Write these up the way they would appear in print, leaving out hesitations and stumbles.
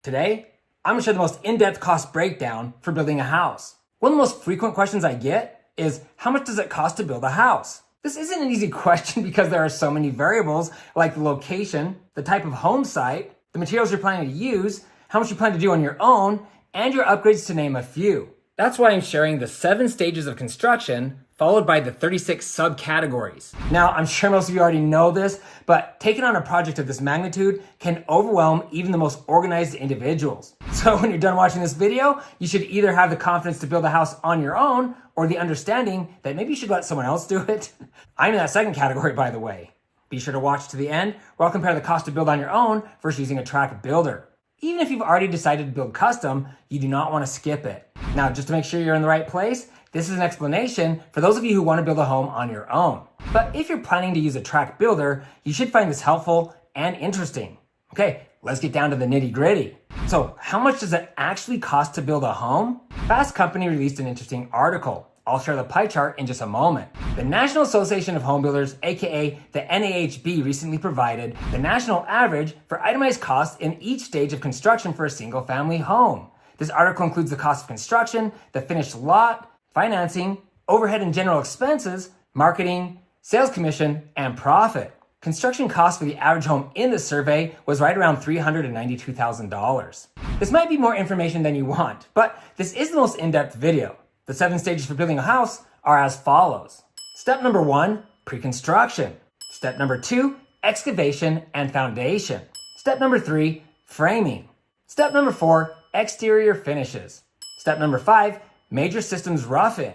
Today, I'm going to share the most in-depth cost breakdown for building a house. One of the most frequent questions I get is, how much does it cost to build a house? This isn't an easy question because there are so many variables like the location, the type of home site, the materials you're planning to use, how much you plan to do on your own, and your upgrades to name a few. That's why I'm sharing the 7 stages of construction followed by the 36 subcategories. Now, I'm sure most of you already know this, but taking on a project of this magnitude can overwhelm even the most organized individuals. So when you're done watching this video, you should either have the confidence to build a house on your own or the understanding that maybe you should let someone else do it. I'm in that second category, by the way. Be sure to watch to the end where I'll compare the cost to build on your own versus using a track builder. Even if you've already decided to build custom, you do not want to skip it. Now, just to make sure you're in the right place, this is an explanation for those of you who want to build a home on your own. But if you're planning to use a track builder, you should find this helpful and interesting. Okay, let's get down to the nitty-gritty. So, how much does it actually cost to build a home? Fast Company released an interesting article. I'll share the pie chart in just a moment. The National Association of Home Builders, aka the NAHB, recently provided the national average for itemized costs in each stage of construction for a single-family home. This article includes the cost of construction, the finished lot, financing, overhead and general expenses, marketing, sales commission, and profit. Construction cost for the average home in the survey was right around $392,000. This might be more information than you want, but this is the most in-depth video. The 7 stages for building a house are as follows. Step number 1, pre-construction. Step number 2, excavation and foundation. Step number 3, framing. Step number 4, exterior finishes. Step number 5, major systems roughing.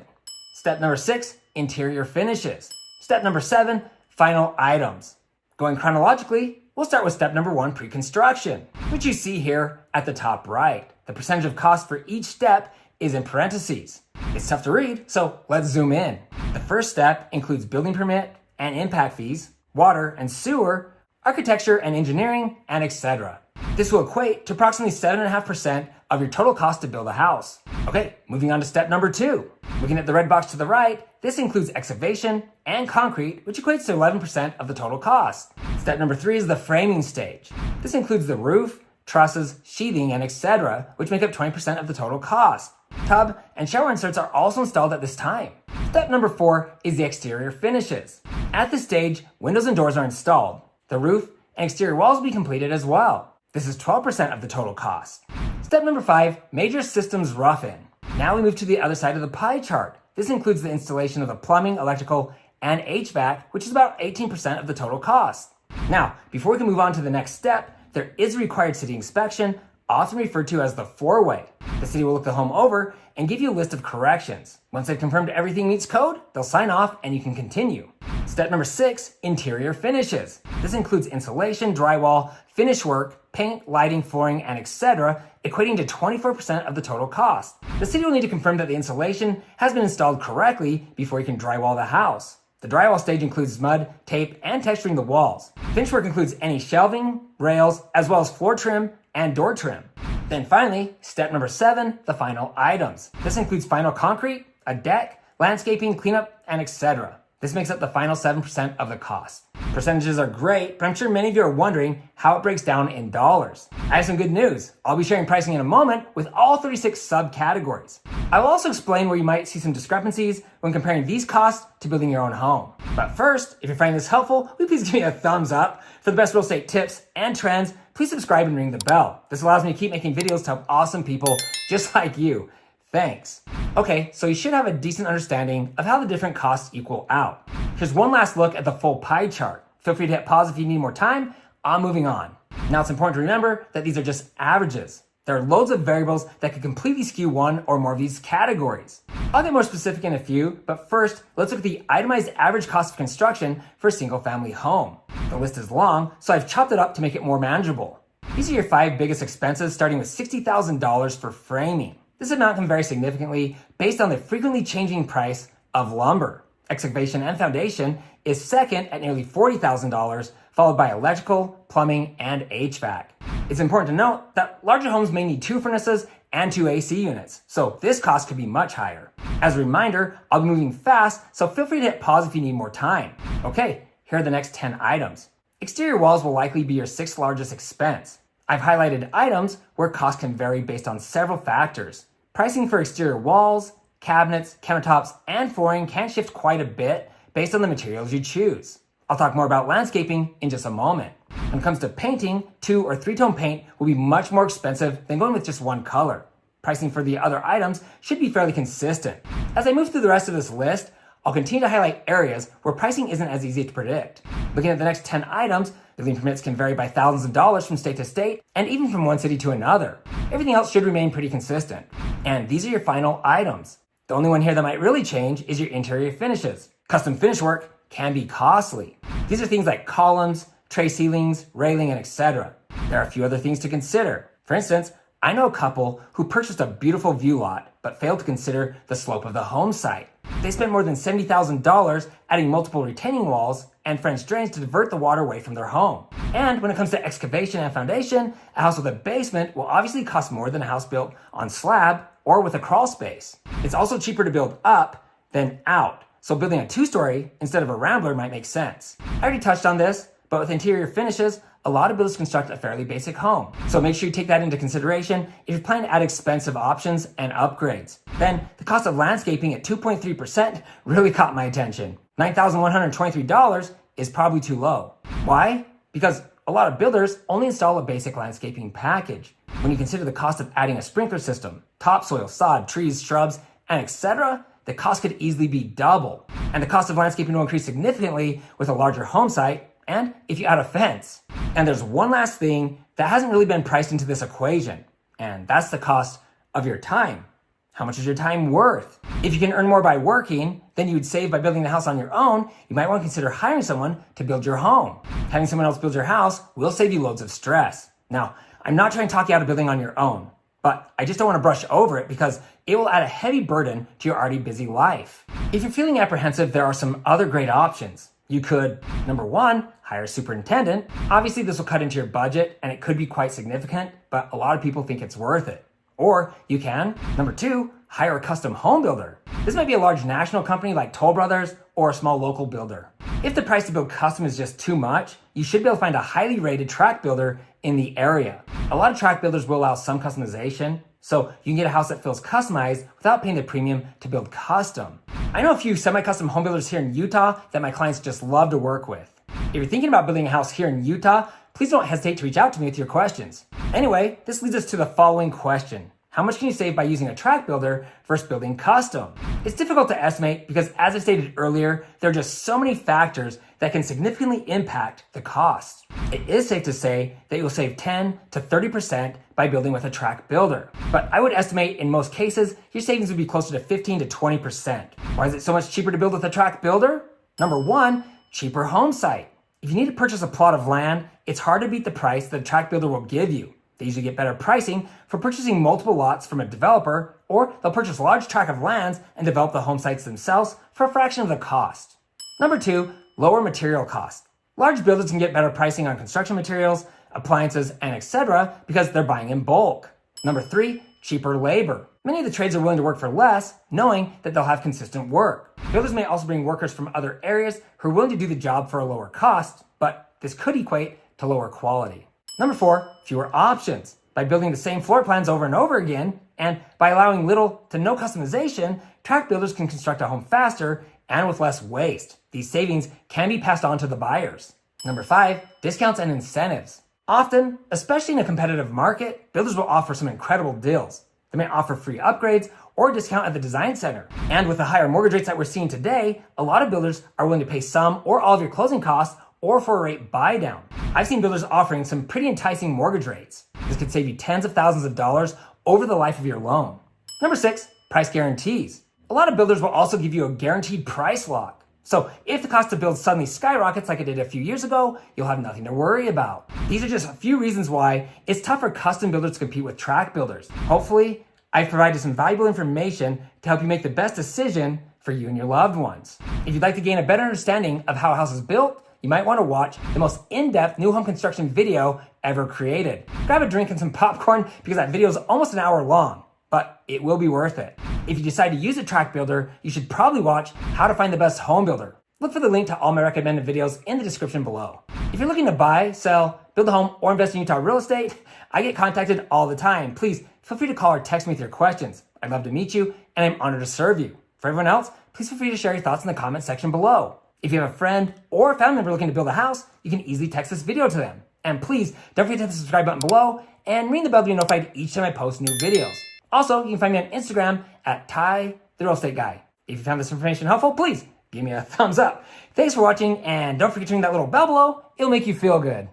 Step number 6, interior finishes. Step number 7, final items. Going chronologically, we'll start with step number 1, pre-construction, which you see here at the top right. The percentage of cost for each step is in parentheses. It's tough to read, so let's zoom in. The first step includes building permit and impact fees, water and sewer, architecture and engineering, and etc. This will equate to approximately 7.5% of your total cost to build a house. Okay, moving on to step number 2. Looking at the red box to the right, this includes excavation and concrete, which equates to 11% of the total cost. Step number 3 is the framing stage. This includes the roof, trusses, sheathing, and etc., which make up 20% of the total cost. Tub and shower inserts are also installed at this time. Step number 4 is the exterior finishes. At this stage, windows and doors are installed. The roof and exterior walls will be completed as well. This is 12% of the total cost. Step number 5, major systems rough-in. Now we move to the other side of the pie chart. This includes the installation of the plumbing, electrical, and HVAC, which is about 18% of the total cost. Now, before we can move on to the next step, there is a required city inspection, often referred to as the 4-way. The city will look the home over and give you a list of corrections. Once they've confirmed everything meets code, they'll sign off and you can continue. Step number 6, interior finishes. This includes insulation, drywall, finish work, paint, lighting, flooring, and etc., equating to 24% of the total cost. The city will need to confirm that the insulation has been installed correctly before you can drywall the house. The drywall stage includes mud, tape, and texturing the walls. Finish work includes any shelving, rails, as well as floor trim and door trim. Then finally, step number 7, the final items. This includes final concrete, a deck, landscaping, cleanup, and etc. This makes up the final 7% of the cost. Percentages are great, but I'm sure many of you are wondering how it breaks down in dollars. I have some good news. I'll be sharing pricing in a moment with all 36 subcategories. I will also explain where you might see some discrepancies when comparing these costs to building your own home. But first, if you're finding this helpful, will you please give me a thumbs up? For the best real estate tips and trends, please subscribe and ring the bell. This allows me to keep making videos to help awesome people just like you. Thanks. Okay, so you should have a decent understanding of how the different costs equal out. Here's one last look at the full pie chart. Feel free to hit pause if you need more time. I'm moving on. Now it's important to remember that these are just averages. There are loads of variables that could completely skew one or more of these categories. I'll get more specific in a few, but first, let's look at the itemized average cost of construction for a single-family home. The list is long, so I've chopped it up to make it more manageable. These are your 5 biggest expenses, starting with $60,000 for framing. This amount can vary significantly based on the frequently changing price of lumber. Excavation and foundation is second at nearly $40,000, followed by electrical, plumbing, and HVAC. It's important to note that larger homes may need 2 furnaces and 2 AC units, so this cost could be much higher. As a reminder, I'll be moving fast, so feel free to hit pause if you need more time. Okay, here are the next 10 items. Exterior walls will likely be your 6th largest expense. I've highlighted items where cost can vary based on several factors. Pricing for exterior walls, cabinets, countertops, and flooring can shift quite a bit based on the materials you choose. I'll talk more about landscaping in just a moment. When it comes to painting, 2 or 3-tone paint will be much more expensive than going with just one color. Pricing for the other items should be fairly consistent. As I move through the rest of this list, I'll continue to highlight areas where pricing isn't as easy to predict. Looking at the next 10 items, building permits can vary by thousands of dollars from state to state, and even from one city to another. Everything else should remain pretty consistent. And these are your final items. The only one here that might really change is your interior finishes. Custom finish work can be costly. These are things like columns, tray ceilings, railing, and etc. There are a few other things to consider. For instance, I know a couple who purchased a beautiful view lot, but failed to consider the slope of the home site. They spent more than $70,000 adding multiple retaining walls and French drains to divert the water away from their home. And when it comes to excavation and foundation, a house with a basement will obviously cost more than a house built on slab or with a crawl space. It's also cheaper to build up than out, so building a 2-story instead of a rambler might make sense. I already touched on this, but with interior finishes, a lot of builders construct a fairly basic home. So make sure you take that into consideration if you're planning to add expensive options and upgrades. Then the cost of landscaping at 2.3% really caught my attention. $9,123 is probably too low. Why? Because a lot of builders only install a basic landscaping package. When you consider the cost of adding a sprinkler system, topsoil, sod, trees, shrubs, and etc., the cost could easily be double. And the cost of landscaping will increase significantly with a larger home site and if you add a fence. And there's one last thing that hasn't really been priced into this equation, and that's the cost of your time. How much is your time worth? If you can earn more by working than you would save by building the house on your own, you might want to consider hiring someone to build your home. Having someone else build your house will save you loads of stress. Now, I'm not trying to talk you out of building on your own, but I just don't want to brush over it because it will add a heavy burden to your already busy life. If you're feeling apprehensive, there are some other great options. You could, number 1, hire a superintendent. Obviously, this will cut into your budget and it could be quite significant, but a lot of people think it's worth it. Or you can, number 2, hire a custom home builder. This might be a large national company like Toll Brothers or a small local builder. If the price to build custom is just too much, you should be able to find a highly rated tract builder in the area. A lot of tract builders will allow some customization, so you can get a house that feels customized without paying the premium to build custom. I know a few semi-custom home builders here in Utah that my clients just love to work with. If you're thinking about building a house here in Utah, please don't hesitate to reach out to me with your questions. Anyway, this leads us to the following question. How much can you save by using a tract builder versus building custom? It's difficult to estimate because, as I stated earlier, there are just so many factors that can significantly impact the cost. It is safe to say that you'll save 10 to 30% by building with a tract builder. But I would estimate in most cases, your savings would be closer to 15 to 20%. Why is it so much cheaper to build with a tract builder? Number 1, cheaper home site. If you need to purchase a plot of land, it's hard to beat the price that a tract builder will give you. They usually get better pricing for purchasing multiple lots from a developer, or they'll purchase a large tract of lands and develop the home sites themselves for a fraction of the cost. Number 2, lower material cost. Large builders can get better pricing on construction materials, appliances, and etc. because they're buying in bulk. Number 3, cheaper labor. Many of the trades are willing to work for less, knowing that they'll have consistent work. Builders may also bring workers from other areas who are willing to do the job for a lower cost, but this could equate to lower quality. Number 4, fewer options. By building the same floor plans over and over again, and by allowing little to no customization, tract builders can construct a home faster and with less waste. These savings can be passed on to the buyers. Number 5, discounts and incentives. Often, especially in a competitive market, builders will offer some incredible deals. They may offer free upgrades or a discount at the design center. And with the higher mortgage rates that we're seeing today, a lot of builders are willing to pay some or all of your closing costs or for a rate buy down. I've seen builders offering some pretty enticing mortgage rates. This could save you tens of thousands of dollars over the life of your loan. Number 6, price guarantees. A lot of builders will also give you a guaranteed price lock. So if the cost to build suddenly skyrockets like it did a few years ago, you'll have nothing to worry about. These are just a few reasons why it's tough for custom builders to compete with tract builders. Hopefully, I've provided some valuable information to help you make the best decision for you and your loved ones. If you'd like to gain a better understanding of how a house is built, you might want to watch the most in-depth new home construction video ever created. Grab a drink and some popcorn because that video is almost an hour long, but it will be worth it. If you decide to use a tract builder, you should probably watch How to Find the Best Home Builder. Look for the link to all my recommended videos in the description below. If you're looking to buy, sell, build a home, or invest in Utah real estate, I get contacted all the time. Please feel free to call or text me with your questions. I'd love to meet you, and I'm honored to serve you. For everyone else, please feel free to share your thoughts in the comment section below. If you have a friend or a family member looking to build a house, you can easily text this video to them. And please, don't forget to hit the subscribe button below and ring the bell to be notified each time I post new videos. Also, you can find me on Instagram at Ty, the Real Estate Guy. If you found this information helpful, please give me a thumbs up. Thanks for watching, and don't forget to ring that little bell below. It'll make you feel good.